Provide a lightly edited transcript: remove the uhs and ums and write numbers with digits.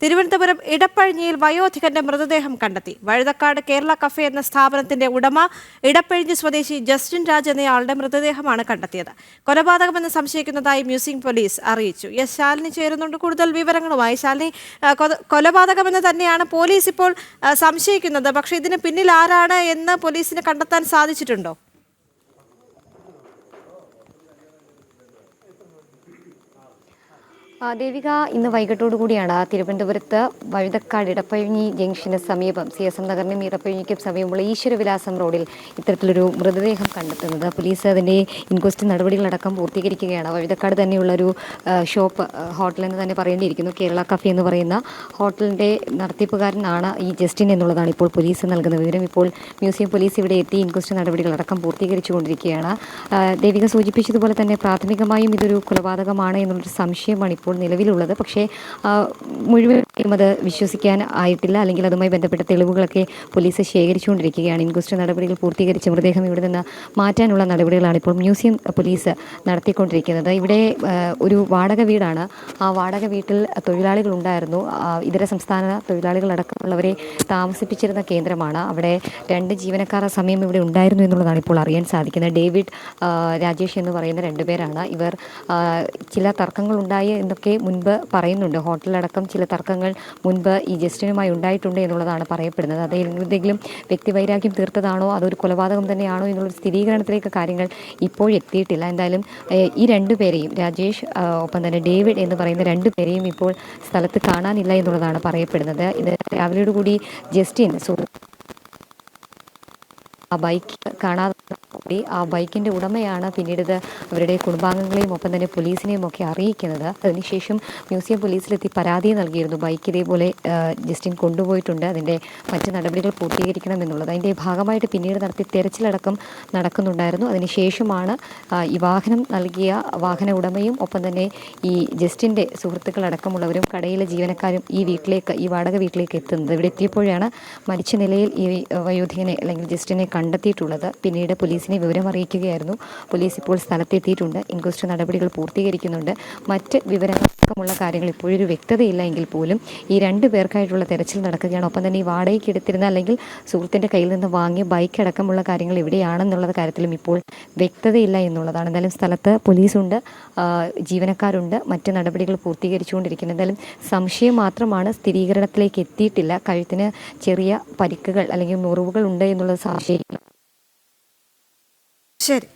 തിരുവനന്തപുരം ഇടപ്പഴിഞ്ഞിയിൽ വയോധികന്റെ മൃതദേഹം കണ്ടെത്തി. വഴുതക്കാട് കേരള കഫേ എന്ന സ്ഥാപനത്തിന്റെ ഉടമ ഇടപ്പഴിഞ്ഞി സ്വദേശി ജസ്റ്റിൻ രാജ് എന്നയാളുടെ മൃതദേഹമാണ് കണ്ടെത്തിയത്. കൊലപാതകമെന്ന് സംശയിക്കുന്നതായി മ്യൂസിയം പോലീസ് അറിയിച്ചു. എസ് ശാലിനി ചേരുന്നുണ്ട് കൂടുതൽ വിവരങ്ങളുമായി. ശാലിനി, കൊലപാതകമെന്ന് തന്നെയാണ് പോലീസ് ഇപ്പോൾ സംശയിക്കുന്നത്. പക്ഷേ ഇതിന് പിന്നിൽ ആരാണ് എന്ന് പോലീസിന് കണ്ടെത്താൻ സാധിച്ചിട്ടുണ്ടോ? ദേവിക, ഇന്ന് വൈകിട്ടോടുകൂടിയാണ് തിരുവനന്തപുരത്ത് വഴുതക്കാട് ഇടപ്പഴിഞ്ഞി ജംഗ്ഷന് സമീപം CSM നഗറിനും ഇടപ്പഴിഞ്ഞിക്കും സമീപമുള്ള ഈശ്വരവിലാസം റോഡിൽ ഇത്തരത്തിലൊരു മൃതദേഹം കണ്ടെത്തുന്നത്. പോലീസ് അതിൻ്റെ ഇൻക്വസ്റ്റ് നടപടികളടക്കം പൂർത്തീകരിക്കുകയാണ്. വഴുതക്കാട് തന്നെയുള്ളൊരു ഷോപ്പ്, ഹോട്ടൽ എന്ന് തന്നെ പറയേണ്ടിയിരിക്കുന്നു. കേരള കഫേ എന്ന് പറയുന്ന ഹോട്ടലിൻ്റെ നടത്തിപ്പുകാരനാണ് ഈ ജസ്റ്റിൻ എന്നുള്ളതാണ് ഇപ്പോൾ പോലീസ് നൽകുന്ന വിവരം. ഇപ്പോൾ മ്യൂസിയം പോലീസ് ഇവിടെ എത്തി ഇൻക്വസ്റ്റ് നടപടികളടക്കം പൂർത്തീകരിച്ചുകൊണ്ടിരിക്കുകയാണ്. ദേവിക സൂചിപ്പിച്ചതുപോലെ തന്നെ പ്രാഥമികമായും ഇതൊരു കൊലപാതകമാണ് എന്നുള്ളൊരു സംശയമാണ് ഇപ്പോൾ നിലവിലുള്ളത്. പക്ഷേ മുഴുവനും അത് വിശ്വസിക്കാൻ ആയിട്ടില്ല, അല്ലെങ്കിൽ അതുമായി ബന്ധപ്പെട്ട തെളിവുകളൊക്കെ പോലീസ് ശേഖരിച്ചുകൊണ്ടിരിക്കുകയാണ്. ഇൻക്വസ്റ്റ് നടപടികൾ പൂർത്തീകരിച്ച് മൃതദേഹം ഇവിടെ നിന്ന് മാറ്റാനുള്ള നടപടികളാണ് ഇപ്പോൾ മ്യൂസിയം പോലീസ് നടത്തിക്കൊണ്ടിരിക്കുന്നത്. ഇവിടെ ഒരു വാടക വീടാണ്. ആ വാടക വീട്ടിൽ തൊഴിലാളികളുണ്ടായിരുന്നു. ഇതര സംസ്ഥാന തൊഴിലാളികളടക്കമുള്ളവരെ താമസിപ്പിച്ചിരുന്ന കേന്ദ്രമാണ്. അവിടെ 2 ജീവനക്കാർ സമയം ഇവിടെ ഉണ്ടായിരുന്നു എന്നുള്ളതാണ് ഇപ്പോൾ അറിയാൻ സാധിക്കുന്നത്. ഡേവിഡ്, രാജേഷ് എന്ന് പറയുന്ന 2 പേരാണ് ഇവർ. ചില തർക്കങ്ങളുണ്ടായി എന്നൊക്കെ മുൻപ് പറയുന്നുണ്ട്. ഹോട്ടലടക്കം ചില തർക്കങ്ങൾ മുൻപ് ഈ ജസ്റ്റിനുമായി ഉണ്ടായിട്ടുണ്ട് എന്നുള്ളതാണ് പറയപ്പെടുന്നത്. അത് എന്തെങ്കിലും വ്യക്തിവൈരാഗ്യം തീർത്തതാണോ അതൊരു കൊലപാതകം തന്നെയാണോ എന്നുള്ളൊരു സ്ഥിരീകരണത്തിലേക്ക് കാര്യങ്ങൾ ഇപ്പോഴെത്തിയിട്ടില്ല. എന്തായാലും ഈ 2 പേരെയും, രാജേഷ് ഒപ്പം തന്നെ ഡേവിഡ് എന്ന് പറയുന്ന 2 പേരെയും ഇപ്പോൾ സ്ഥലത്ത് കാണാനില്ല എന്നുള്ളതാണ് പറയപ്പെടുന്നത്. ഇത് രാവിലെയോടുകൂടി ജസ്റ്റിൻ ആ ബൈക്ക് കാണാതെ ആ ബൈക്കിൻ്റെ ഉടമയാണ് പിന്നീട് ഇത് അവരുടെ കുടുംബാംഗങ്ങളെയും ഒപ്പം തന്നെ പോലീസിനെയും ഒക്കെ അറിയിക്കുന്നത്. അതിനുശേഷം മ്യൂസിയം പോലീസിലെത്തി പരാതി നൽകിയിരുന്നു. ബൈക്ക് ഇതേപോലെ ജസ്റ്റിൻ കൊണ്ടുപോയിട്ടുണ്ട്, അതിൻ്റെ മറ്റ് നടപടികൾ പൂർത്തീകരിക്കണം എന്നുള്ളത്. അതിൻ്റെ ഭാഗമായിട്ട് പിന്നീട് നടത്തിയ തെരച്ചിലടക്കം നടക്കുന്നുണ്ടായിരുന്നു. അതിനുശേഷമാണ് ഈ വാഹനം നൽകിയ വാഹന ഉടമയും ഒപ്പം തന്നെ ഈ ജസ്റ്റിൻ്റെ സുഹൃത്തുക്കളടക്കമുള്ളവരും കടയിലെ ജീവനക്കാരും ഈ വാടക വീട്ടിലേക്ക് എത്തുന്നത്. ഇവിടെ എത്തിയപ്പോഴാണ് മരിച്ച നിലയിൽ ഈ വയോധികനെ അല്ലെങ്കിൽ ജസ്റ്റിനെ കണ്ടെത്തിയിട്ടുള്ളത്. പിന്നീട് പോലീസിനെ വിവരം അറിയിക്കുകയായിരുന്നു. പോലീസ് ഇപ്പോൾ സ്ഥലത്തെത്തിയിട്ടുണ്ട്. ഇൻക്വസ്റ്റ് നടപടികൾ പൂർത്തീകരിക്കുന്നുണ്ട്. മറ്റ് വിവരങ്ങളടക്കമുള്ള കാര്യങ്ങൾ ഇപ്പോഴൊരു വ്യക്തതയില്ല എങ്കിൽ പോലും ഈ 2 പേർക്കായിട്ടുള്ള തെരച്ചിൽ നടക്കുകയാണ്. ഒപ്പം തന്നെ ഈ വാടകയ്ക്ക് എടുത്തിരുന്ന അല്ലെങ്കിൽ സുഹൃത്തിൻ്റെ കയ്യിൽ നിന്ന് വാങ്ങിയ ബൈക്ക് അടക്കമുള്ള കാര്യങ്ങൾ എവിടെയാണെന്നുള്ള കാര്യത്തിലും ഇപ്പോൾ വ്യക്തതയില്ല എന്നുള്ളതാണ്. എന്തായാലും സ്ഥലത്ത് പോലീസുണ്ട്, ജീവനക്കാരുണ്ട്, മറ്റ് നടപടികൾ പൂർത്തീകരിച്ചുകൊണ്ടിരിക്കുന്നു. എന്തായാലും സംശയം മാത്രമാണ്, സ്ഥിരീകരണത്തിലേക്ക് എത്തിയിട്ടില്ല. കഴുത്തിന് ചെറിയ പരിക്കുകൾ അല്ലെങ്കിൽ മുറിവുകൾ ഉണ്ട് എന്നുള്ളത് സംശയം. ശരി.